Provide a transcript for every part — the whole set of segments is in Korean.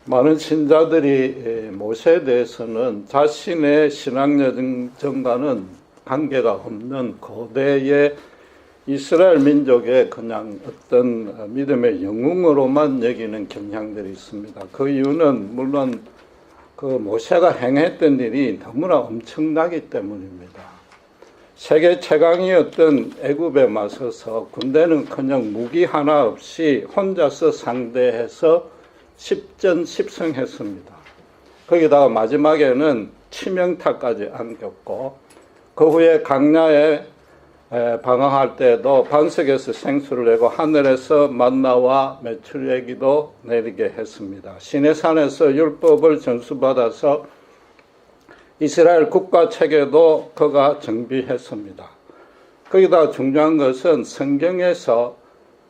많은 신자들이 모세에 대해서는 자신의 신앙여정과는 관계가 없는 고대의 이스라엘 민족의 그냥 어떤 믿음의 영웅으로만 여기는 경향들이 있습니다. 그 이유는 물론 그 모세가 행했던 일이 너무나 엄청나기 때문입니다. 세계 최강이었던 애굽에 맞서서 군대는커녕 무기 하나 없이 혼자서 상대해서 10전 10승했습니다. 거기다가 마지막에는 치명타까지 안겼고 그 후에 광야에 방황할 때도 반석에서 생수를 내고 하늘에서 만나와 메추려기도 내리게 했습니다. 시내산에서 율법을 전수받아서 이스라엘 국가 체계도 그가 정비했습니다. 거기다 중요한 것은 성경에서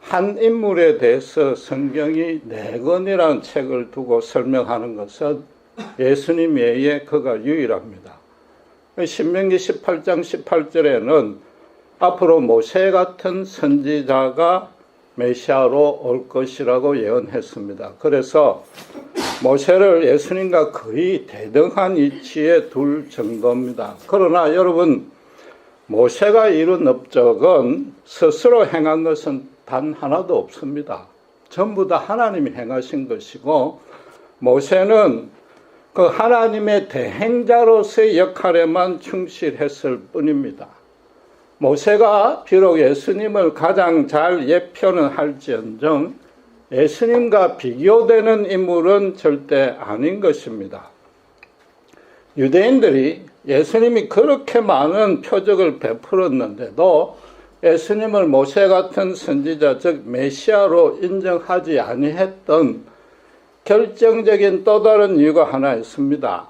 한 인물에 대해서 성경이 4권이라는 책을 두고 설명하는 것은 예수님 외에 그가 유일합니다. 신명기 18장 18절에는 앞으로 모세 같은 선지자가 메시아로 올 것이라고 예언했습니다. 그래서 모세를 예수님과 거의 대등한 위치에 둘 정도입니다. 그러나 여러분, 모세가 이룬 업적은 스스로 행한 것은 단 하나도 없습니다. 전부 다 하나님이 행하신 것이고 모세는 그 하나님의 대행자로서의 역할에만 충실했을 뿐입니다. 모세가 비록 예수님을 가장 잘 예표는 할지언정 예수님과 비교되는 인물은 절대 아닌 것입니다. 유대인들이 예수님이 그렇게 많은 표적을 베풀었는데도 예수님을 모세 같은 선지자, 즉 메시아로 인정하지 아니했던 결정적인 또 다른 이유가 하나 있습니다.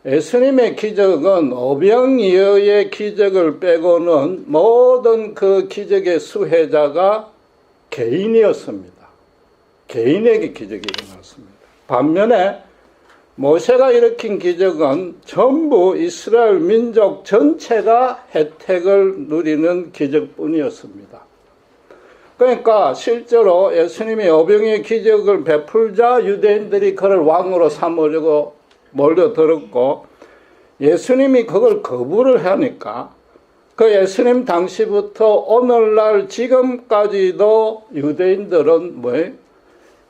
예수님의 기적은 오병이어의 기적을 빼고는 모든 그 기적의 수혜자가 개인이었습니다. 개인에게 기적이 일어났습니다. 반면에 모세가 일으킨 기적은 전부 이스라엘 민족 전체가 혜택을 누리는 기적뿐이었습니다. 그러니까 실제로 예수님이 오병이의 기적을 베풀자 유대인들이 그를 왕으로 삼으려고 몰려들었고 예수님이 그걸 거부를 하니까 그 예수님 당시부터 오늘날 지금까지도 유대인들은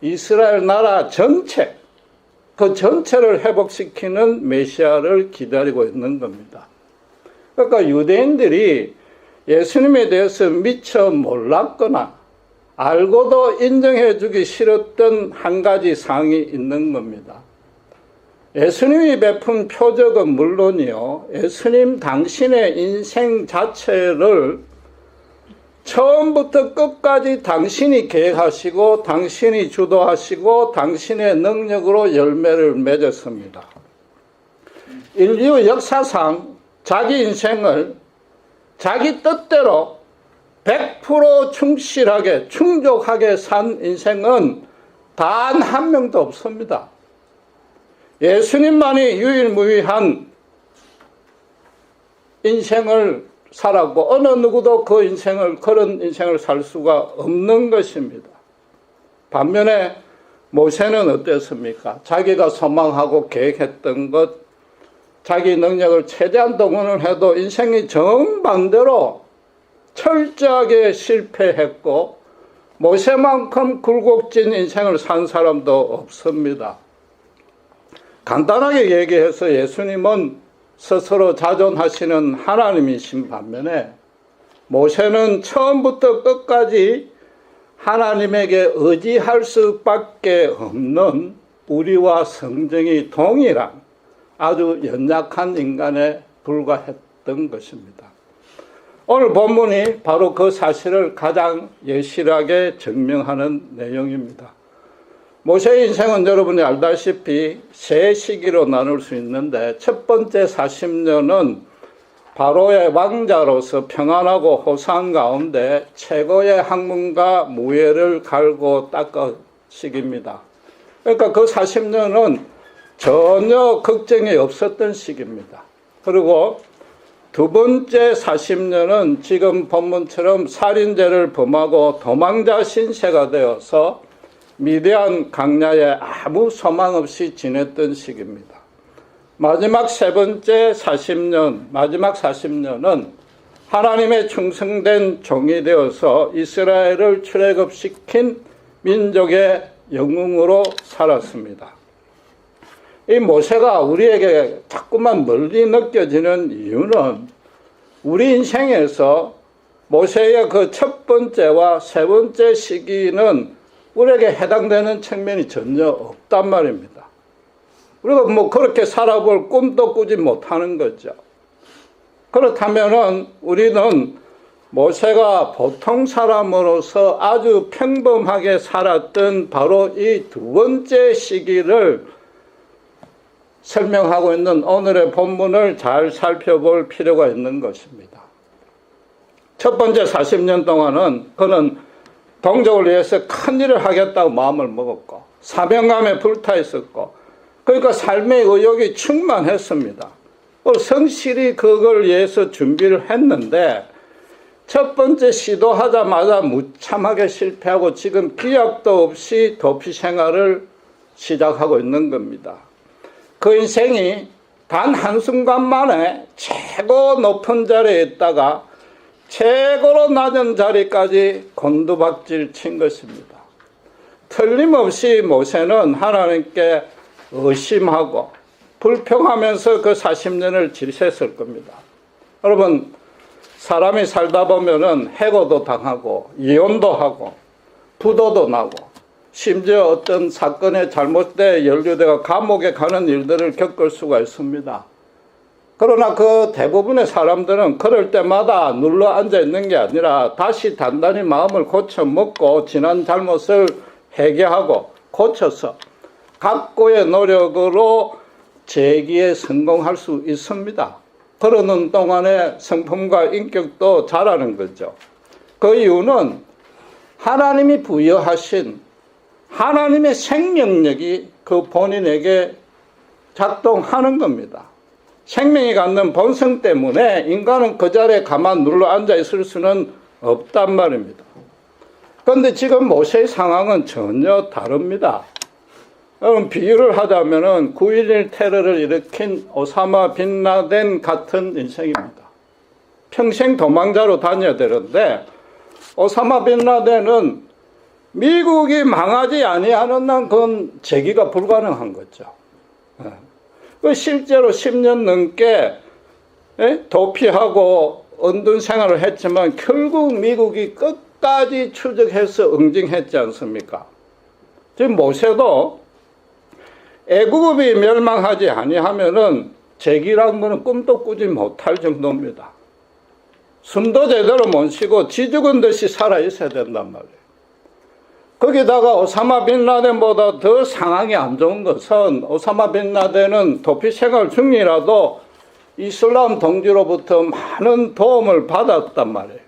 이스라엘 나라 전체, 그 전체를 회복시키는 메시아를 기다리고 있는 겁니다. 그러니까 유대인들이 예수님에 대해서 미처 몰랐거나 알고도 인정해 주기 싫었던 한 가지 사항이 있는 겁니다. 예수님이 베푼 표적은 물론이요, 예수님 당신의 인생 자체를 처음부터 끝까지 당신이 계획하시고 당신이 주도하시고 당신의 능력으로 열매를 맺었습니다. 인류 역사상 자기 인생을 자기 뜻대로 100% 충실하게 충족하게 산 인생은 단 한 명도 없습니다. 예수님만이 유일무이한 인생을 살았고 어느 누구도 그런 인생을 살 수가 없는 것입니다. 반면에 모세는 어땠습니까? 자기가 소망하고 계획했던 것, 자기 능력을 최대한 동원을 해도 인생이 정반대로 철저하게 실패했고 모세만큼 굴곡진 인생을 산 사람도 없습니다. 간단하게 얘기해서 예수님은 스스로 자존하시는 하나님이신 반면에 모세는 처음부터 끝까지 하나님에게 의지할 수밖에 없는 우리와 성정이 동일한 아주 연약한 인간에 불과했던 것입니다. 오늘 본문이 바로 그 사실을 가장 여실하게 증명하는 내용입니다. 모세의 인생은 여러분이 알다시피 세 시기로 나눌 수 있는데 첫 번째 40년은 바로의 왕자로서 평안하고 호상 가운데 최고의 학문과 무예를 갈고 닦은 시기입니다. 그러니까 그 40년은 전혀 걱정이 없었던 시기입니다. 그리고 두 번째 40년은 지금 본문처럼 살인죄를 범하고 도망자 신세가 되어서 미디안 광야에 아무 소망 없이 지냈던 시기입니다. 마지막 세 번째 40년, 마지막 40년은 하나님의 충성된 종이 되어서 이스라엘을 출애굽시킨 민족의 영웅으로 살았습니다. 이 모세가 우리에게 자꾸만 멀리 느껴지는 이유는 우리 인생에서 모세의 그 첫 번째와 세 번째 시기는 우리에게 해당되는 측면이 전혀 없단 말입니다. 우리가 뭐 그렇게 살아볼 꿈도 꾸지 못하는 거죠. 그렇다면은 우리는 모세가 보통 사람으로서 아주 평범하게 살았던 바로 이 두 번째 시기를 설명하고 있는 오늘의 본문을 잘 살펴볼 필요가 있는 것입니다. 첫 번째 40년 동안은 그는 동족을 위해서 큰 일을 하겠다고 마음을 먹었고 사명감에 불타 있었고 그러니까 삶의 의욕이 충만했습니다. 성실히 그걸 위해서 준비를 했는데 첫 번째 시도하자마자 무참하게 실패하고 지금 기약도 없이 도피 생활을 시작하고 있는 겁니다. 그 인생이 단 한순간 만에 최고 높은 자리에 있다가 최고로 낮은 자리까지 곤두박질 친 것입니다. 틀림없이 모세는 하나님께 의심하고 불평하면서 그 40년을 지냈을 겁니다. 여러분, 사람이 살다 보면은 해고도 당하고 이혼도 하고 부도도 나고 심지어 어떤 사건에 잘못돼 연루되어 감옥에 가는 일들을 겪을 수가 있습니다. 그러나 그 대부분의 사람들은 그럴 때마다 눌러 앉아 있는 게 아니라 다시 단단히 마음을 고쳐 먹고 지난 잘못을 회개하고 고쳐서 각고의 노력으로 재기에 성공할 수 있습니다. 그러는 동안에 성품과 인격도 자라는 거죠. 그 이유는 하나님이 부여하신 하나님의 생명력이 그 본인에게 작동하는 겁니다. 생명이 갖는 본성 때문에 인간은 그 자리에 가만 눌러 앉아 있을 수는 없단 말입니다. 그런데 지금 모세의 상황은 전혀 다릅니다. 여러분, 비유를 하자면은 9.11 테러를 일으킨 오사마 빈 라덴 같은 인생입니다. 평생 도망자로 다녀야 되는데 오사마 빈 라덴은 미국이 망하지 아니하는 한 그건 재기가 불가능한 거죠. 실제로 10년 넘게 도피하고 은둔 생활을 했지만 결국 미국이 끝까지 추적해서 응징했지 않습니까? 지금 모세도 애국이 멸망하지 아니하면은 재기라는 것은 꿈도 꾸지 못할 정도입니다. 숨도 제대로 못 쉬고 쥐죽은 듯이 살아 있어야 된단 말이에요. 거기다가 오사마 빈 라덴보다 더 상황이 안 좋은 것은 오사마 빈 라덴은 도피 생활 중이라도 이슬람 동지로부터 많은 도움을 받았단 말이에요.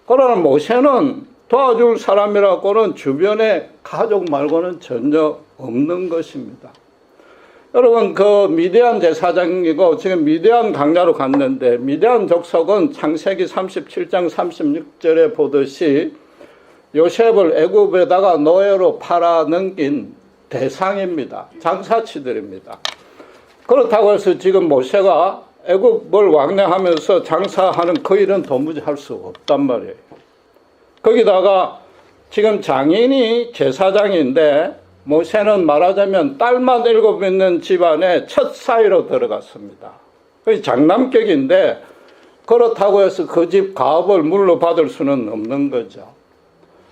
그러나 모세는 도와줄 사람이라고는 주변에 가족 말고는 전혀 없는 것입니다. 여러분, 그 미디안 제사장이고 지금 미디안 광야로 갔는데 미디안 족속은 창세기 37장 36절에 보듯이 요셉을 애굽에다가 노예로 팔아 넘긴 대상입니다. 장사치들입니다. 그렇다고 해서 지금 모세가 애굽을 왕래하면서 장사하는 그 일은 도무지 할 수 없단 말이에요. 거기다가 지금 장인이 제사장인데 모세는 말하자면 딸만 7 있는 집안에 첫 사위로 들어갔습니다. 거의 장남격인데 그렇다고 해서 그 집 가업을 물러받을 수는 없는 거죠.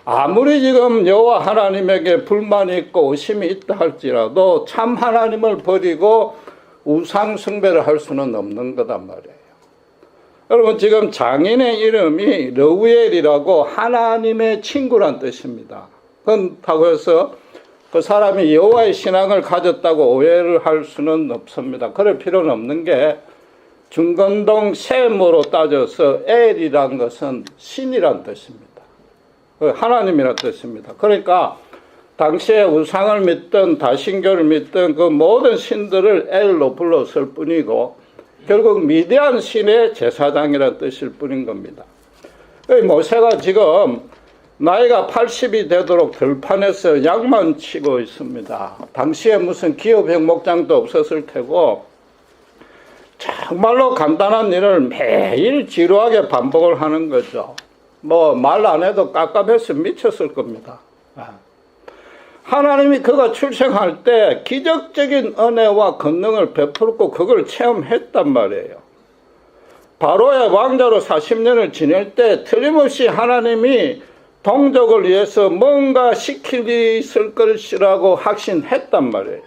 아무리 지금 여호와 하나님에게 불만이 있고 의심이 있다 할지라도 참 하나님을 버리고 우상 숭배를 할 수는 없는 거단 말이에요. 여러분, 지금 장인의 이름이 르우엘이라고 하나님의 친구란 뜻입니다. 그렇다고 해서 그 사람이 여호와의 신앙을 가졌다고 오해를 할 수는 없습니다. 그럴 필요는 없는 게 중건동 셈으로 따져서 엘이란 것은 신이란 뜻입니다. 하나님이란 뜻입니다. 그러니까 당시에 우상을 믿던 다신교를 믿던 그 모든 신들을 엘로 불렀을 뿐이고 결국 미디안 신의 제사장이라는 뜻일 뿐인 겁니다. 모세가 지금 나이가 80이 되도록 들판에서 약만 치고 있습니다. 당시에 무슨 기업형 목장도 없었을 테고 정말로 간단한 일을 매일 지루하게 반복을 하는 거죠. 뭐 말 안 해도 깝깝해서 미쳤을 겁니다. 하나님이 그가 출생할 때 기적적인 은혜와 권능을 베풀었고 그걸 체험했단 말이에요. 바로의 왕자로 40년을 지낼 때 틀림없이 하나님이 동족을 위해서 뭔가 시킬 일이 있을 것이라고 확신했단 말이에요.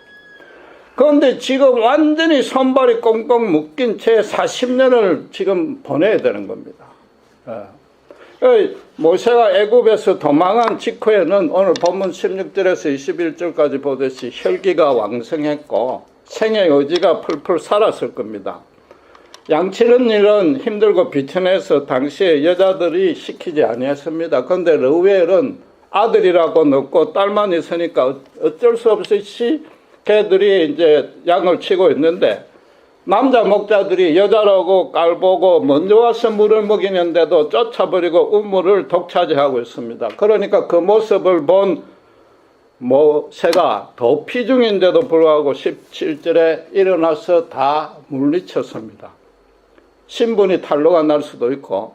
그런데 지금 완전히 손발이 꽁꽁 묶인 채 40년을 지금 보내야 되는 겁니다. 모세가 애굽에서 도망한 직후에는 오늘 본문 16절에서 21절까지 보듯이 혈기가 왕성했고 생의 의지가 풀풀 살았을 겁니다. 양치는 일은 힘들고 비천해서 당시에 여자들이 시키지 아니했습니다. 그런데 르우엘은 아들이라고 넣고 딸만 있으니까 어쩔 수 없이 걔들이 이제 양을 치고 있는데 남자 목자들이 여자라고 깔보고 먼저 와서 물을 먹이는데도 쫓아버리고 우물을 독차지하고 있습니다. 그러니까 그 모습을 본 모세가 도피 중인데도 불구하고 17절에 일어나서 다 물리쳤습니다. 신분이 탄로가 날 수도 있고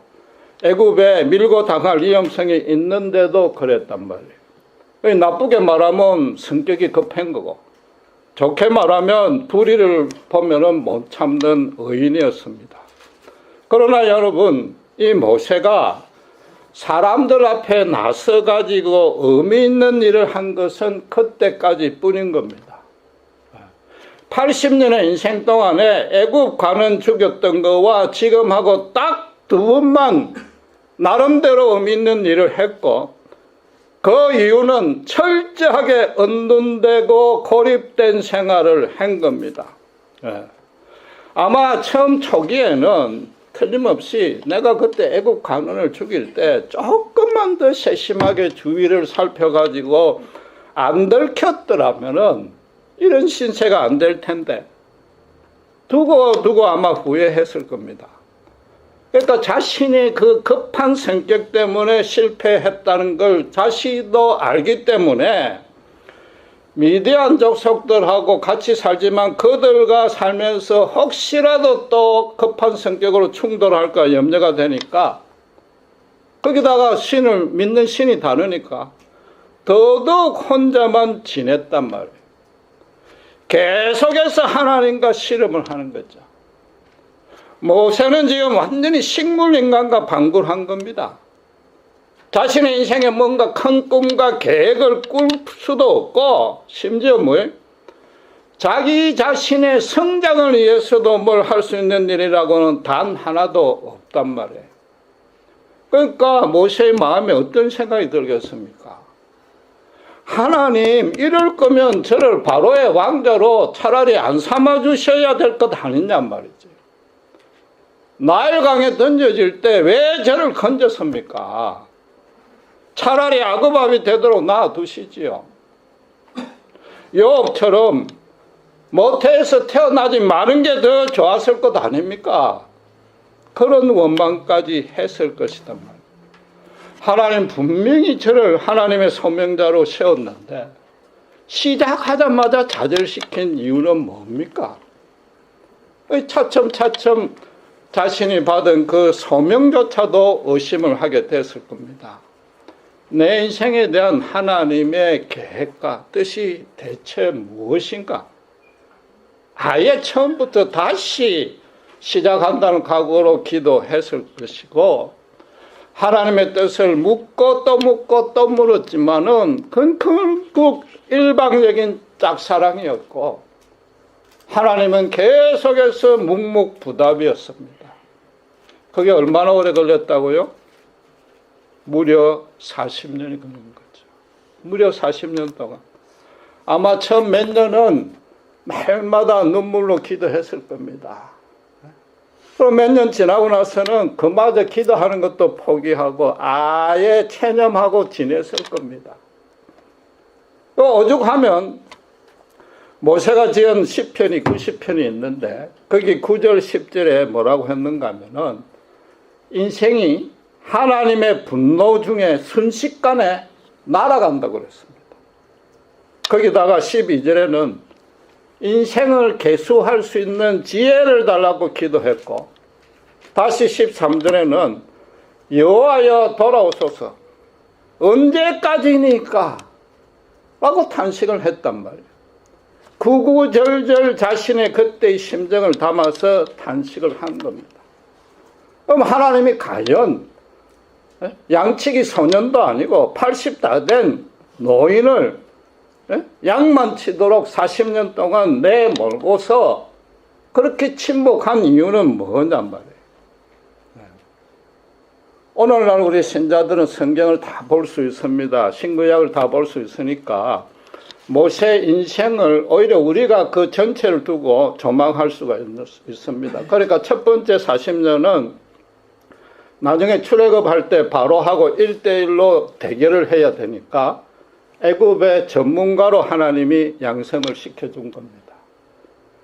애굽에 밀고 당할 위험성이 있는데도 그랬단 말이에요. 나쁘게 말하면 성격이 급한 거고 좋게 말하면 불의를 보면은 못 참는 의인이었습니다. 그러나 여러분, 이 모세가 사람들 앞에 나서 가지고 의미 있는 일을 한 것은 그때까지 뿐인 겁니다. 80년의 인생 동안에 애굽 관원 죽였던 거와 지금하고 딱 두 번만 나름대로 의미 있는 일을 했고 그 이유는 철저하게 언둔되고 고립된 생활을 한 겁니다. 아마 처음 초기에는 틀림없이 내가 그때 애국 관원을 죽일 때 조금만 더 세심하게 주위를 살펴가지고 안 들켰더라면은 이런 신세가 안 될 텐데 두고 아마 후회했을 겁니다. 그러니까 자신이 그 급한 성격 때문에 실패했다는 걸 자신도 알기 때문에 미디안 족속들하고 같이 살지만 그들과 살면서 혹시라도 또 급한 성격으로 충돌할까 염려가 되니까 거기다가 신을 믿는 신이 다르니까 더더욱 혼자만 지냈단 말이에요. 계속해서 하나님과 씨름을 하는 거죠. 모세는 지금 완전히 식물인간과 방불한 겁니다. 자신의 인생에 뭔가 큰 꿈과 계획을 꿀 수도 없고 심지어 자기 자신의 성장을 위해서도 뭘 할 수 있는 일이라고는 단 하나도 없단 말이에요. 그러니까 모세의 마음에 어떤 생각이 들겠습니까? 하나님 이럴 거면 저를 바로의 왕자로 차라리 안 삼아 주셔야 될 것 아니냔 말이지. 나일강에 던져질 때 왜 저를 건졌습니까? 차라리 아그밥이 되도록 놔두시지요. 욥처럼 모태에서 태어나지 마는 게 더 좋았을 것 아닙니까? 그런 원망까지 했을 것이단 말이에요. 하나님 분명히 저를 하나님의 소명자로 세웠는데 시작하자마자 좌절시킨 이유는 뭡니까? 차츰 자신이 받은 그 소명조차도 의심을 하게 됐을 겁니다. 내 인생에 대한 하나님의 계획과 뜻이 대체 무엇인가? 아예 처음부터 다시 시작한다는 각오로 기도했을 것이고 하나님의 뜻을 묻고 또 물었지만은 그건 결국 일방적인 짝사랑이었고 하나님은 계속해서 묵묵부답이었습니다. 그게 얼마나 오래 걸렸다고요? 무려 40년이 걸린 거죠. 무려 40년 동안. 아마 처음 몇 년은 매일마다 눈물로 기도했을 겁니다. 그럼 몇 년 지나고 나서는 그마저 기도하는 것도 포기하고 아예 체념하고 지냈을 겁니다. 오죽하면 모세가 지은 시편이 90편이 있는데 거기 9절 10절에 뭐라고 했는가 하면은 인생이 하나님의 분노 중에 순식간에 날아간다고 그랬습니다. 거기다가 12절에는 인생을 계수할 수 있는 지혜를 달라고 기도했고, 다시 13절에는 여호와여 돌아오소서 언제까지니까 라고 탄식을 했단 말이에요. 구구절절 자신의 그때의 심정을 담아서 탄식을 한 겁니다. 그럼 하나님이 과연 양치기 소년도 아니고 80 다 된 노인을 양만 치도록 40년 동안 내몰고서 그렇게 침묵한 이유는 뭐냔 말이에요. 오늘날 우리 신자들은 성경을 다 볼 수 있습니다. 신구약을 다 볼 수 있으니까 모세 인생을 오히려 우리가 그 전체를 두고 조망할 수가 있습니다. 그러니까 첫 번째 40년은 나중에 출애굽할 때 바로하고 1대1로 대결을 해야 되니까 애굽의 전문가로 하나님이 양성을 시켜준 겁니다.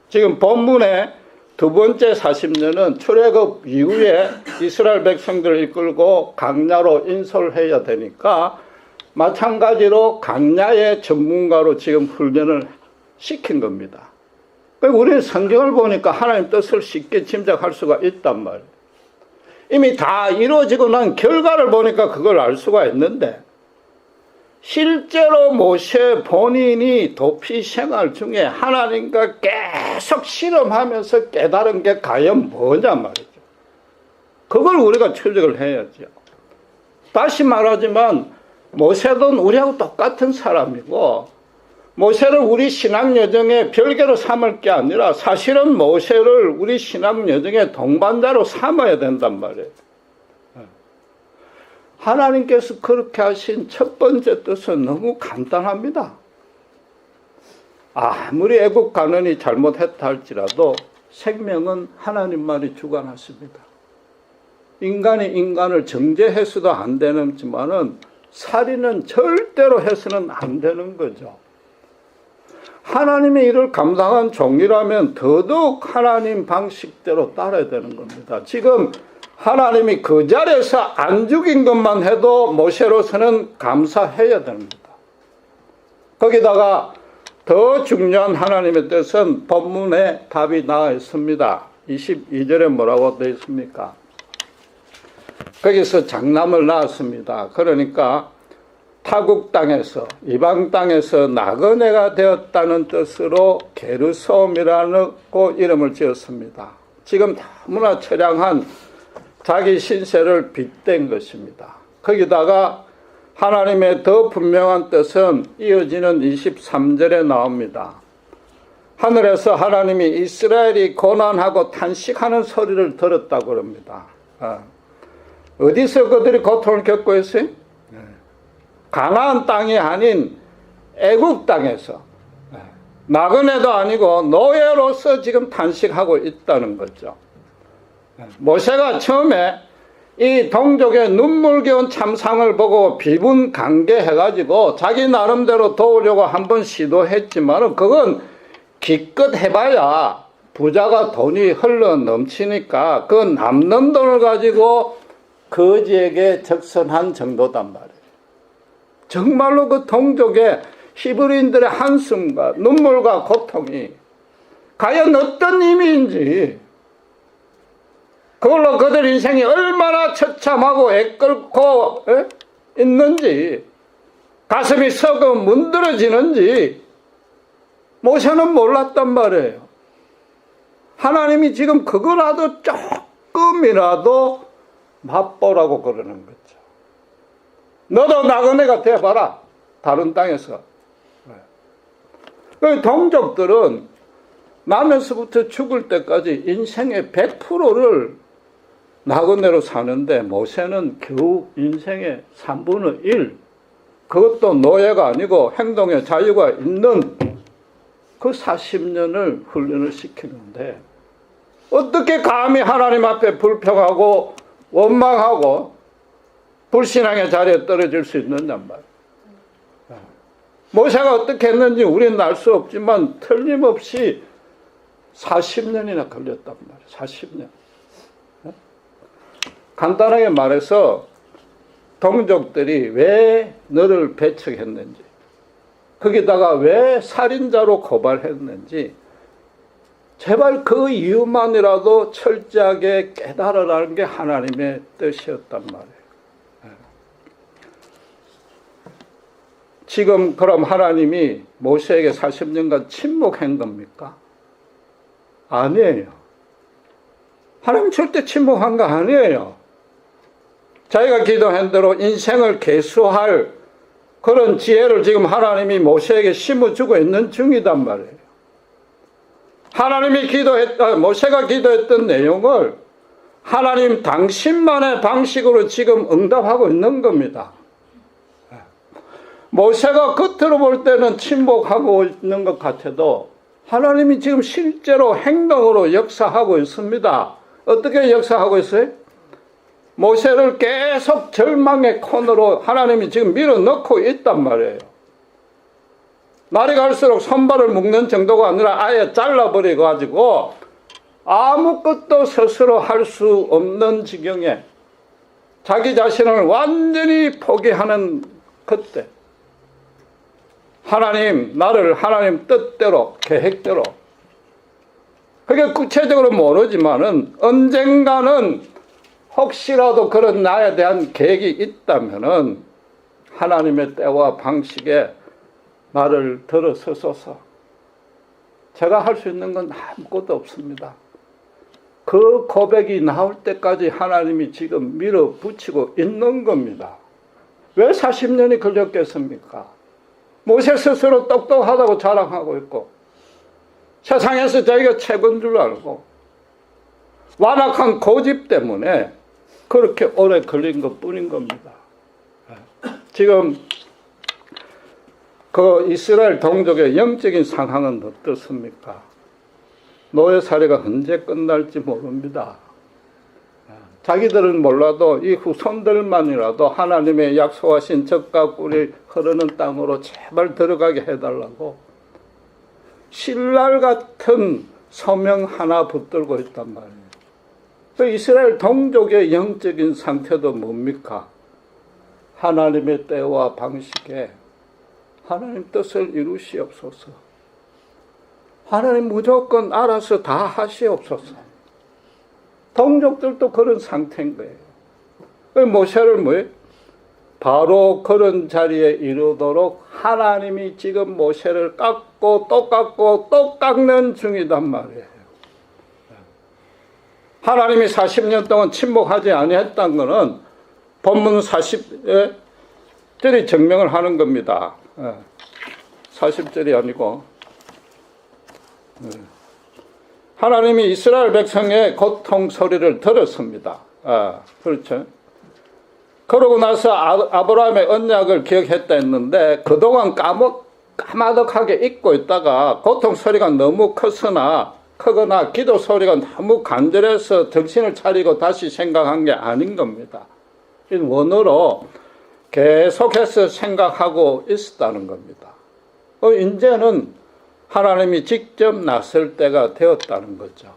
지금 본문의 두 번째 40년은 출애굽 이후에 이스라엘 백성들을 이끌고 강야로 인솔해야 되니까 마찬가지로 강야의 전문가로 지금 훈련을 시킨 겁니다. 우리는 성경을 보니까 하나님 뜻을 쉽게 짐작할 수가 있단 말이에요. 이미 다 이루어지고 난 결과를 보니까 그걸 알 수가 있는데, 실제로 모세 본인이 도피 생활 중에 하나님과 계속 실험하면서 깨달은 게 과연 뭐냔 말이죠. 그걸 우리가 추적을 해야죠. 다시 말하지만 모세도 우리하고 똑같은 사람이고, 모세를 우리 신앙 여정의 별개로 삼을 게 아니라 사실은 모세를 우리 신앙 여정의 동반자로 삼아야 된단 말이에요. 하나님께서 그렇게 하신 첫 번째 뜻은 너무 간단합니다. 아무리 애국 가는이 잘못했다 할지라도 생명은 하나님만이 주관하십니다. 인간이 인간을 정죄해서도 안 되는지만은 살인은 절대로 해서는 안 되는 거죠. 하나님의 일을 감당한 종이라면 더더욱 하나님 방식대로 따라야 되는 겁니다. 지금 하나님이 그 자리에서 안 죽인 것만 해도 모세로서는 감사해야 됩니다. 거기다가 더 중요한 하나님의 뜻은 본문에 답이 나와 있습니다. 22절에 뭐라고 되어 있습니까? 거기서 장남을 낳았습니다. 그러니까 타국 땅에서, 이방 땅에서 나그네가 되었다는 뜻으로 게르솜이라고 이름을 지었습니다. 지금 너무나 처량한 자기 신세를 빗댄 것입니다. 거기다가 하나님의 더 분명한 뜻은 이어지는 23절에 나옵니다. 하늘에서 하나님이 이스라엘이 고난하고 탄식하는 소리를 들었다고 합니다. 어디서 그들이 고통을 겪고 있어요? 가나안 땅이 아닌 애국 땅에서 나그네도 아니고 노예로서 지금 탄식하고 있다는 거죠. 모세가 처음에 이 동족의 눈물겨운 참상을 보고 비분간개해가지고 자기 나름대로 도우려고 한번 시도했지만 그건 기껏 해봐야 부자가 돈이 흘러 넘치니까 그 남는 돈을 가지고 거지에게 적선한 정도단 말이에요. 정말로 그 동족의 히브리인들의 한숨과 눈물과 고통이 과연 어떤 의미인지, 그걸로 그들 인생이 얼마나 처참하고 애끓고 있는지, 가슴이 썩어 문드러지는지 모세는 몰랐단 말이에요. 하나님이 지금 그거라도 조금이라도 맛보라고 그러는 거죠. 너도 나그네가 돼봐라, 다른 땅에서. 그 동족들은 나면서부터 죽을 때까지 인생의 100%를 나그네로 사는데 모세는 겨우 인생의 3분의 1, 그것도 노예가 아니고 행동의 자유가 있는 그 40년을 훈련을 시키는데 어떻게 감히 하나님 앞에 불평하고 원망하고 불신앙의 자리에 떨어질 수 있느냔 말이에요. 모세가 어떻게 했는지 우리는 알 수 없지만 틀림없이 40년이나 걸렸단 말이에요. 40년. 간단하게 말해서 동족들이 왜 너를 배척했는지, 거기다가 왜 살인자로 고발했는지 제발 그 이유만이라도 철저하게 깨달으라는 게 하나님의 뜻이었단 말이에요. 지금 그럼 하나님이 모세에게 40년간 침묵한 겁니까? 아니에요. 하나님 절대 침묵한 거 아니에요. 자기가 기도한 대로 인생을 개수할 그런 지혜를 지금 하나님이 모세에게 심어주고 있는 중이단 말이에요. 하나님이 모세가 기도했던 내용을 하나님 당신만의 방식으로 지금 응답하고 있는 겁니다. 모세가 겉으로 볼 때는 침묵하고 있는 것 같아도 하나님이 지금 실제로 행동으로 역사하고 있습니다. 어떻게 역사하고 있어요? 모세를 계속 절망의 코너로 하나님이 지금 밀어넣고 있단 말이에요. 날이 갈수록 손발을 묶는 정도가 아니라 아예 잘라버려 가지고 아무것도 스스로 할 수 없는 지경에 자기 자신을 완전히 포기하는 그때 하나님, 나를 하나님 뜻대로, 계획대로, 그게 구체적으로 모르지만은 언젠가는 혹시라도 그런 나에 대한 계획이 있다면은 하나님의 때와 방식에 나를 들어서소서. 제가 할 수 있는 건 아무것도 없습니다. 그 고백이 나올 때까지 하나님이 지금 밀어붙이고 있는 겁니다. 왜 40년이 걸렸겠습니까? 모세 스스로 똑똑하다고 자랑하고 있고 세상에서 자기가 최고인 줄 알고 완악한 고집 때문에 그렇게 오래 걸린 것뿐인 겁니다. 지금 그 이스라엘 동족의 영적인 상황은 어떻습니까? 노예살이가 언제 끝날지 모릅니다. 자기들은 몰라도 이 후손들만이라도 하나님의 약속하신 젖과 꿀이 흐르는 땅으로 제발 들어가게 해달라고 신랄 같은 소명 하나 붙들고 있단 말이에요. 그 이스라엘 동족의 영적인 상태도 뭡니까? 하나님의 때와 방식에 하나님 뜻을 이루시옵소서. 하나님 무조건 알아서 다 하시옵소서. 동족들도 그런 상태인 거예요. 모세를 뭐예요? 바로 그런 자리에 이르도록 하나님이 지금 모세를 깎고 또 깎고 또 깎는 중이단 말이에요. 하나님이 40년 동안 침묵하지 아니했다는 것은 본문 40절이 증명을 하는 겁니다. 40절이 아니고 하나님이 이스라엘 백성의 고통 소리를 들었습니다. 그렇죠. 그러고 나서 아브라함의 언약을 기억했다 했는데 그동안 까마득하게 잊고 있다가 고통 소리가 너무 크거나 기도 소리가 너무 간절해서 정신을 차리고 다시 생각한 게 아닌 겁니다. 원어로 계속해서 생각하고 있었다는 겁니다. 이제는 하나님이 직접 나설 때가 되었다는 거죠.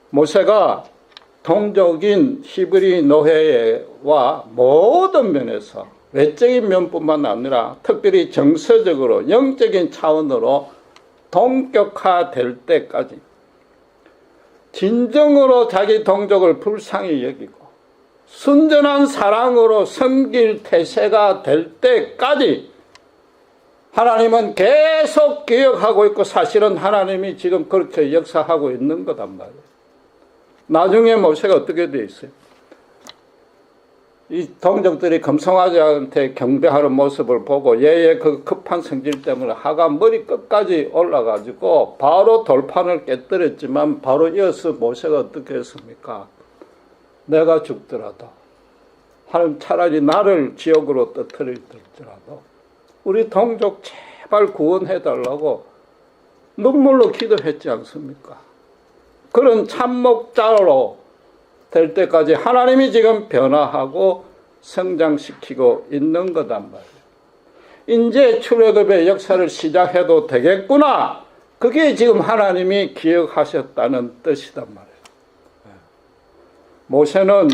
모세가 동족인 히브리 노예와 모든 면에서 외적인 면뿐만 아니라 특별히 정서적으로 영적인 차원으로 동격화될 때까지 진정으로 자기 동족을 불쌍히 여기고 순전한 사랑으로 섬길 태세가 될 때까지 하나님은 계속 기억하고 있고 사실은 하나님이 지금 그렇게 역사하고 있는 거단 말이에요. 나중에 모세가 어떻게 돼 있어요? 이 동족들이 금송아지한테 경배하는 모습을 보고 얘의 그 급한 성질 때문에 하가 머리 끝까지 올라가지고 바로 돌판을 깨뜨렸지만 바로 이어서 모세가 어떻게 했습니까? 내가 죽더라도 하나님 차라리 나를 지옥으로 떨어뜨릴지라도 우리 동족 제발 구원해달라고 눈물로 기도했지 않습니까? 그런 참목자로 될 때까지 하나님이 지금 변화하고 성장시키고 있는 거단 말이에요. 이제 출애굽의 역사를 시작해도 되겠구나. 그게 지금 하나님이 기억하셨다는 뜻이단 말이에요. 모세는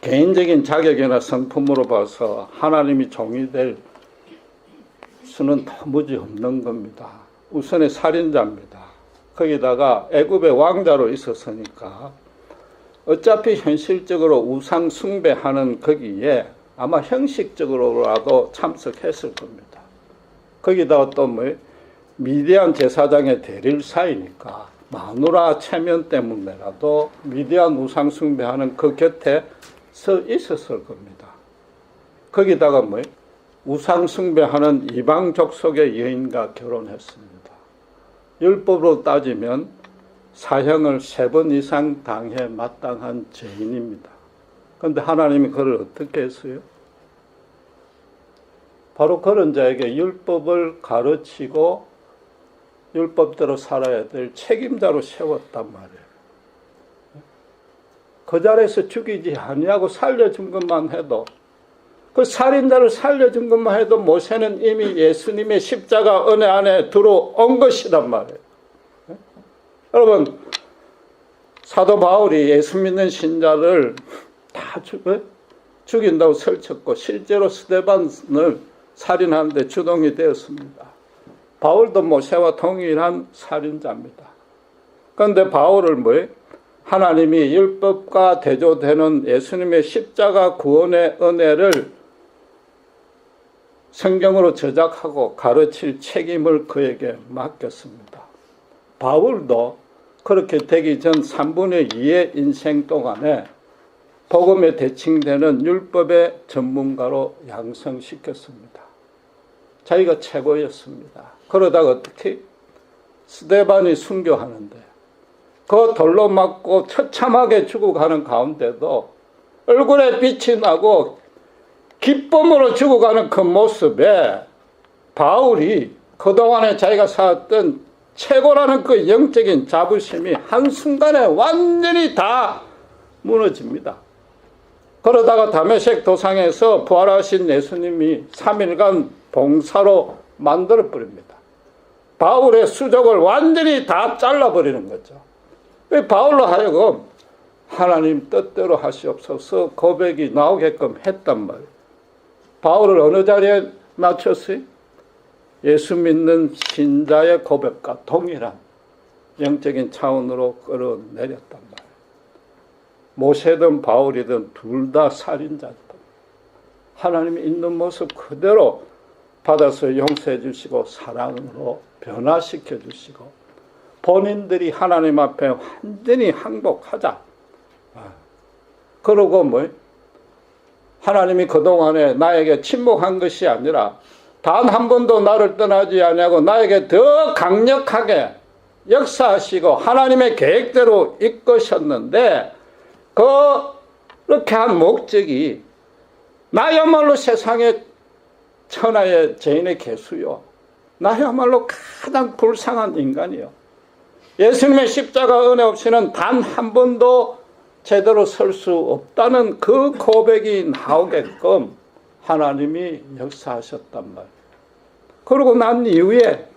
개인적인 자격이나 성품으로 봐서 하나님이 종이 될 수는 도무지 없는 겁니다. 우선의 살인자입니다. 거기다가 애굽의 왕자로 있었으니까 어차피 현실적으로 우상 숭배하는 거기에 아마 형식적으로라도 참석했을 겁니다. 거기다가 또 미디안 제사장의 대릴사이니까 마누라 체면 때문에라도 미디안 우상 숭배하는 그 곁에 서 있었을 겁니다. 거기다가 우상 숭배하는 이방 족속의 여인과 결혼했습니다. 율법으로 따지면 사형을 3번 이상 당해 마땅한 죄인입니다. 그런데 하나님이 그를 어떻게 했어요? 바로 그런 자에게 율법을 가르치고 율법대로 살아야 될 책임자로 세웠단 말이에요. 그 자리에서 죽이지 아니하고 살려준 것만 해도, 그 살인자를 살려준 것만 해도 모세는 이미 예수님의 십자가 은혜 안에 들어온 것이란 말이에요. 여러분, 사도 바울이 예수 믿는 신자를 다 죽인다고 설쳤고 실제로 스데반을 살인하는데 주동이 되었습니다. 바울도 모세와 동일한 살인자입니다. 그런데 바울을 하나님이 율법과 대조되는 예수님의 십자가 구원의 은혜를 성경으로 저작하고 가르칠 책임을 그에게 맡겼습니다. 바울도 그렇게 되기 전 3분의 2의 인생 동안에 복음에 대칭되는 율법의 전문가로 양성시켰습니다. 자기가 최고였습니다. 그러다가 어떻게 스데반이 순교하는데 그 돌로 맞고 처참하게 죽어가는 가운데도 얼굴에 빛이 나고 기쁨으로 죽어가는 그 모습에 바울이 그동안에 자기가 쌓았던 최고라는 그 영적인 자부심이 한순간에 완전히 다 무너집니다. 그러다가 다메섹 도상에서 부활하신 예수님이 3일간 봉사로 만들어버립니다. 바울의 수족을 완전히 다 잘라버리는 거죠. 바울로 하여금 하나님 뜻대로 하시옵소서 고백이 나오게끔 했단 말이에요. 바울을 어느 자리에 맞췄어요? 예수 믿는 신자의 고백과 동일한 영적인 차원으로 끌어내렸단 말이에요. 모세든 바울이든 둘 다 살인자다. 하나님이 있는 모습 그대로 받아서 용서해 주시고 사랑으로 변화시켜 주시고 본인들이 하나님 앞에 완전히 항복하자. 그러고 하나님이 그동안에 나에게 침묵한 것이 아니라 단 한 번도 나를 떠나지 아니하고 나에게 더 강력하게 역사하시고 하나님의 계획대로 이끄셨는데 그렇게 한 목적이 나야말로 세상의 천하의 죄인의 개수요. 나야말로 가장 불쌍한 인간이요. 예수님의 십자가 은혜 없이는 단 한 번도 제대로 설 수 없다는 그 고백이 나오게끔 하나님이 역사하셨단 말이에요. 그러고 난 이후에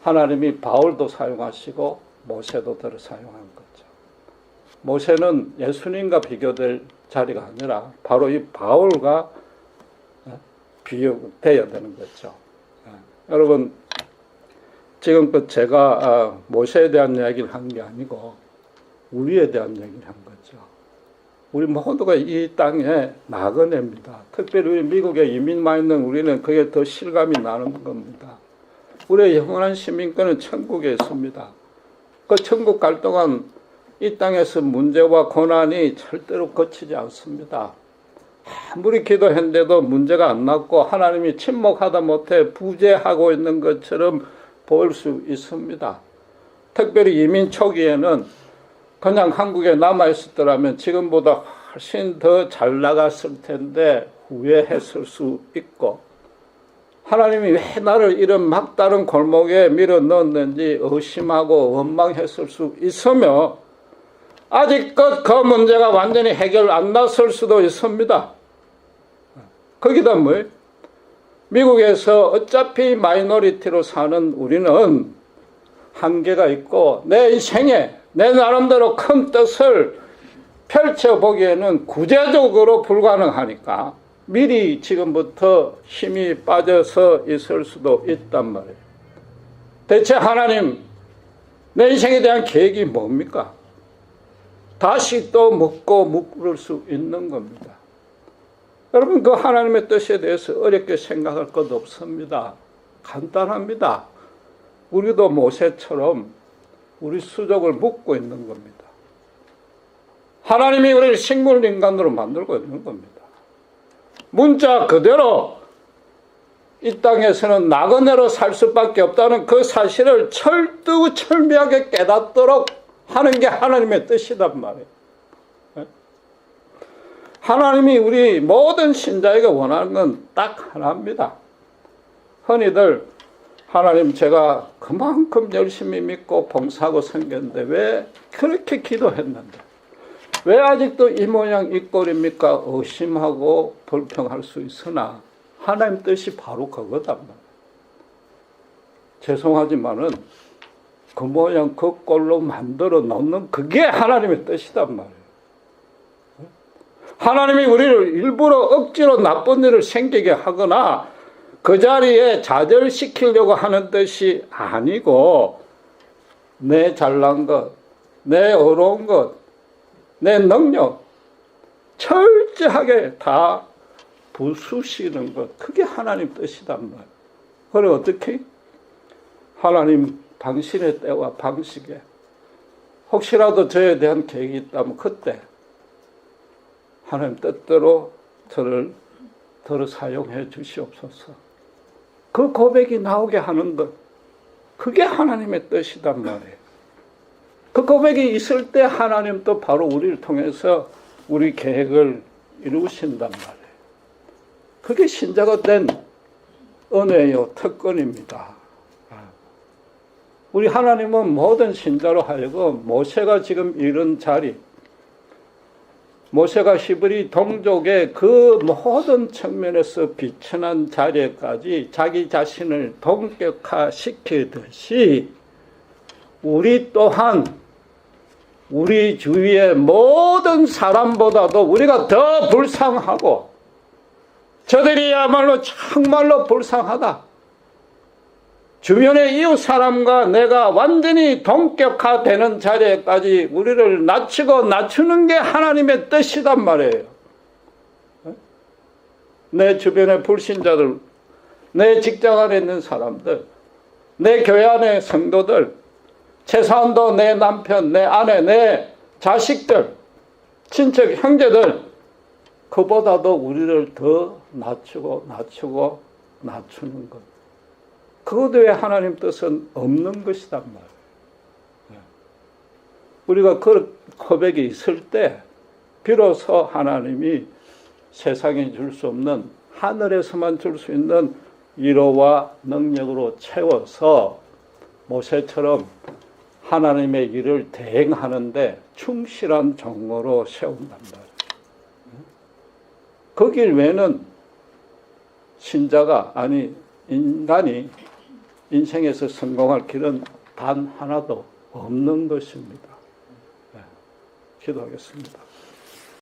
하나님이 바울도 사용하시고 모세도 들어 사용한 거죠. 모세는 예수님과 비교될 자리가 아니라 바로 이 바울과 비교되어야 되는 거죠. 여러분, 지금껏 제가 모세에 대한 이야기를 한 게 아니고 우리에 대한 얘기를 한 거죠. 우리 모두가 이 땅에 나그네입니다. 특별히 우리 미국에 이민만 있는 우리는 그게 더 실감이 나는 겁니다. 우리의 영원한 시민권은 천국에 있습니다. 그 천국 갈 동안 이 땅에서 문제와 고난이 절대로 거치지 않습니다. 아무리 기도했는데도 문제가 안 났고 하나님이 침묵하다 못해 부재하고 있는 것처럼 보일 수 있습니다. 특별히 이민 초기에는 그냥 한국에 남아있었더라면 지금보다 훨씬 더 잘 나갔을 텐데 후회했을 수 있고 하나님이 왜 나를 이런 막다른 골목에 밀어 넣었는지 의심하고 원망했을 수 있으며 아직껏 그 문제가 완전히 해결 안 났을 수도 있습니다. 거기다 미국에서 어차피 마이너리티로 사는 우리는 한계가 있고 내 인생에 내 나름대로 큰 뜻을 펼쳐보기에는 구제적으로 불가능하니까 미리 지금부터 힘이 빠져서 있을 수도 있단 말이에요. 대체 하나님, 내 인생에 대한 계획이 뭡니까? 다시 또 묻고 물을 수 있는 겁니다. 여러분, 그 하나님의 뜻에 대해서 어렵게 생각할 것 없습니다. 간단합니다. 우리도 모세처럼 우리 수족을 묻고 있는 겁니다. 하나님이 우리를 식물인간으로 만들고 있는 겁니다. 문자 그대로 이 땅에서는 나그네로 살 수밖에 없다는 그 사실을 철두철미하게 깨닫도록 하는 게 하나님의 뜻이란 말이에요. 하나님이 우리 모든 신자에게 원하는 건 딱 하나입니다. 흔히들 하나님, 제가 그만큼 열심히 믿고 봉사하고 섬겼는데 왜 그렇게 기도했는데 왜 아직도 이 모양 이 꼴입니까? 의심하고 불평할 수 있으나 하나님 뜻이 바로 그거단 말이에요. 죄송하지만은 그 모양 그 꼴로 만들어 놓는 그게 하나님의 뜻이단 말이에요. 하나님이 우리를 일부러 억지로 나쁜 일을 생기게 하거나 그 자리에 좌절시키려고 하는 뜻이 아니고 내 잘난 것, 내 어려운 것, 내 능력 철저하게 다 부수시는 것, 그게 하나님 뜻이단 말이에요. 그래 어떻게? 하나님 당신의 때와 방식에 혹시라도 저에 대한 계획이 있다면 그때 하나님 뜻대로 저를 사용해 주시옵소서. 그 고백이 나오게 하는 것, 그게 하나님의 뜻이단 말이에요. 그 고백이 있을 때 하나님도 바로 우리를 통해서 우리 계획을 이루신단 말이에요. 그게 신자가 된 은혜요, 특권입니다. 우리 하나님은 모든 신자로 하여금 모세가 지금 이런 자리, 모세가 히브리 동족의 그 모든 측면에서 비천한 자리까지 자기 자신을 동격화시키듯이 우리 또한 우리 주위의 모든 사람보다도 우리가 더 불쌍하고 저들이야말로 정말로 불쌍하다. 주변의 이웃 사람과 내가 완전히 동격화되는 자리에까지 우리를 낮추는 게 하나님의 뜻이단 말이에요. 내 주변의 불신자들, 내 직장 안에 있는 사람들, 내 교회 안의 성도들, 최소한도 내 남편, 내 아내, 내 자식들, 친척, 형제들, 그보다도 우리를 더 낮추는 것. 그것 외에 하나님 뜻은 없는 것이단 말이에요. 우리가 그 고백이 있을 때 비로소 하나님이 세상에 줄 수 없는, 하늘에서만 줄 수 있는 위로와 능력으로 채워서 모세처럼 하나님의 일을 대행하는데 충실한 종으로 세운단 말이에요. 그 길 외에는 신자가, 아니 인간이 인생에서 성공할 길은 단 하나도 없는 것입니다. 기도하겠습니다.